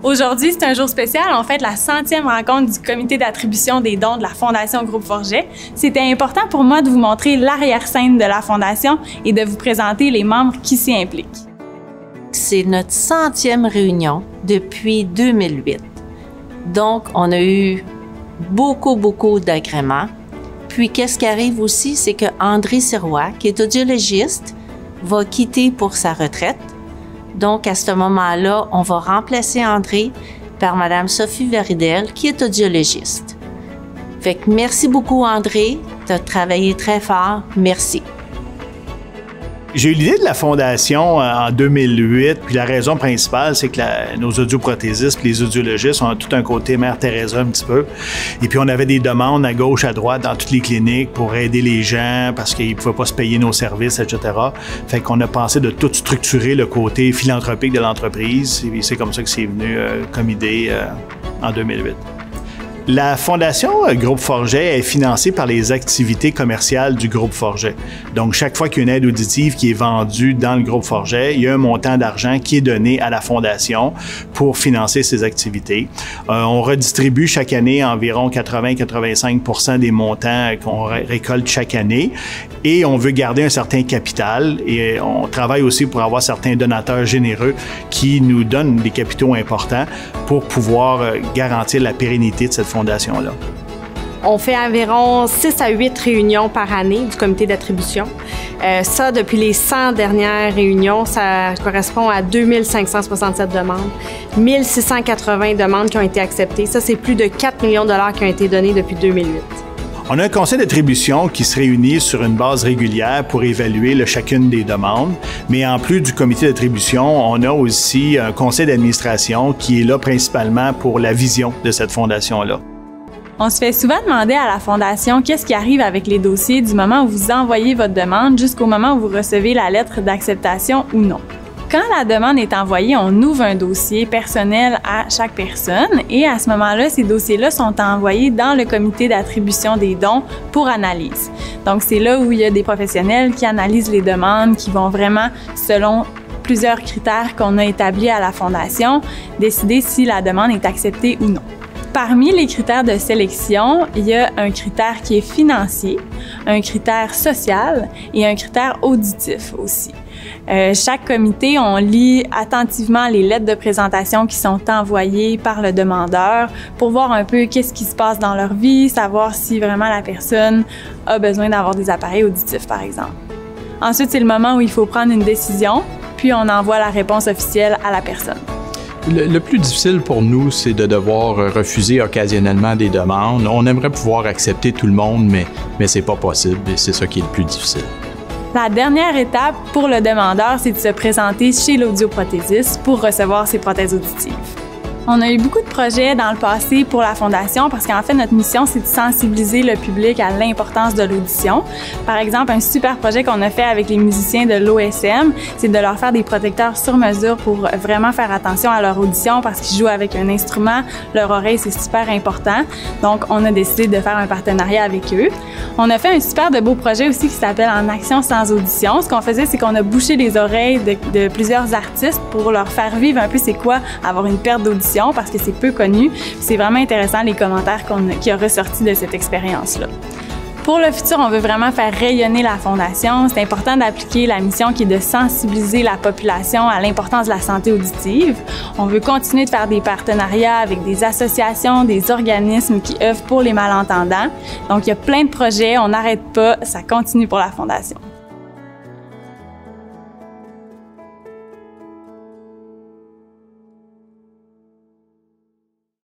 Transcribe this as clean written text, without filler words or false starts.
Aujourd'hui, c'est un jour spécial. On fête la 100e rencontre du comité d'attribution des dons de la Fondation Groupe Forget. C'était important pour moi de vous montrer l'arrière-scène de la Fondation et de vous présenter les membres qui s'y impliquent. C'est notre 100e réunion depuis 2008. Donc, on a eu beaucoup d'agréments. Puis, qu'est-ce qui arrive aussi, c'est que André Sirois, qui est audiologiste, va quitter pour sa retraite. Donc, à ce moment-là, on va remplacer André par Mme Sophie Veridel, qui est audiologiste. Fait que merci beaucoup, André. Tu as travaillé très fort. Merci. J'ai eu l'idée de la Fondation en 2008, puis la raison principale, c'est que nos audioprothésistes et les audiologistes ont tout un côté Mère Teresa un petit peu. Et puis on avait des demandes à gauche, à droite, dans toutes les cliniques pour aider les gens parce qu'ils ne pouvaient pas se payer nos services, etc. Fait qu'on a pensé de tout structurer le côté philanthropique de l'entreprise. Et c'est comme ça que c'est venu comme idée en 2008. La Fondation Groupe Forget est financée par les activités commerciales du Groupe Forget. Donc, chaque fois qu'il y a une aide auditive qui est vendue dans le Groupe Forget, il y a un montant d'argent qui est donné à la Fondation pour financer ces activités. On redistribue chaque année environ 80-85% des montants qu'on récolte chaque année et on veut garder un certain capital et on travaille aussi pour avoir certains donateurs généreux qui nous donnent des capitaux importants pour pouvoir garantir la pérennité de cette fondation-là. On fait environ 6 à 8 réunions par année du comité d'attribution. Ça, depuis les 100 dernières réunions, ça correspond à 2567 demandes, 1680 demandes qui ont été acceptées. Ça, c'est plus de 4 millions de dollars qui ont été donnés depuis 2008. On a un conseil d'attribution qui se réunit sur une base régulière pour évaluer chacune des demandes. Mais en plus du comité d'attribution, on a aussi un conseil d'administration qui est là principalement pour la vision de cette fondation-là. On se fait souvent demander à la Fondation qu'est-ce qui arrive avec les dossiers du moment où vous envoyez votre demande jusqu'au moment où vous recevez la lettre d'acceptation ou non. Quand la demande est envoyée, on ouvre un dossier personnel à chaque personne et à ce moment-là, ces dossiers-là sont envoyés dans le comité d'attribution des dons pour analyse. Donc, c'est là où il y a des professionnels qui analysent les demandes, qui vont vraiment, selon plusieurs critères qu'on a établis à la Fondation, décider si la demande est acceptée ou non. Parmi les critères de sélection, il y a un critère qui est financier, un critère social et un critère auditif aussi. Chaque comité, on lit attentivement les lettres de présentation qui sont envoyées par le demandeur pour voir un peu qu'est-ce qui se passe dans leur vie, savoir si vraiment la personne a besoin d'avoir des appareils auditifs, par exemple. Ensuite, c'est le moment où il faut prendre une décision, puis on envoie la réponse officielle à la personne. Le plus difficile pour nous, c'est de devoir refuser occasionnellement des demandes. On aimerait pouvoir accepter tout le monde, mais c'est pas possible et c'est ça qui est le plus difficile. La dernière étape pour le demandeur, c'est de se présenter chez l'audioprothésiste pour recevoir ses prothèses auditives. On a eu beaucoup de projets dans le passé pour la Fondation parce qu'en fait, notre mission, c'est de sensibiliser le public à l'importance de l'audition. Par exemple, un super projet qu'on a fait avec les musiciens de l'OSM, c'est de leur faire des protecteurs sur mesure pour vraiment faire attention à leur audition parce qu'ils jouent avec un instrument. Leur oreille, c'est super important. Donc, on a décidé de faire un partenariat avec eux. On a fait un super de beau projet aussi qui s'appelle En action sans audition. Ce qu'on faisait, c'est qu'on a bouché les oreilles de plusieurs artistes pour leur faire vivre un peu c'est quoi avoir une perte d'audition parce que c'est peu connu. C'est vraiment intéressant les commentaires qui ont ressorti de cette expérience-là. Pour le futur, on veut vraiment faire rayonner la Fondation. C'est important d'appliquer la mission qui est de sensibiliser la population à l'importance de la santé auditive. On veut continuer de faire des partenariats avec des associations, des organismes qui œuvrent pour les malentendants. Donc, il y a plein de projets, on n'arrête pas, ça continue pour la Fondation.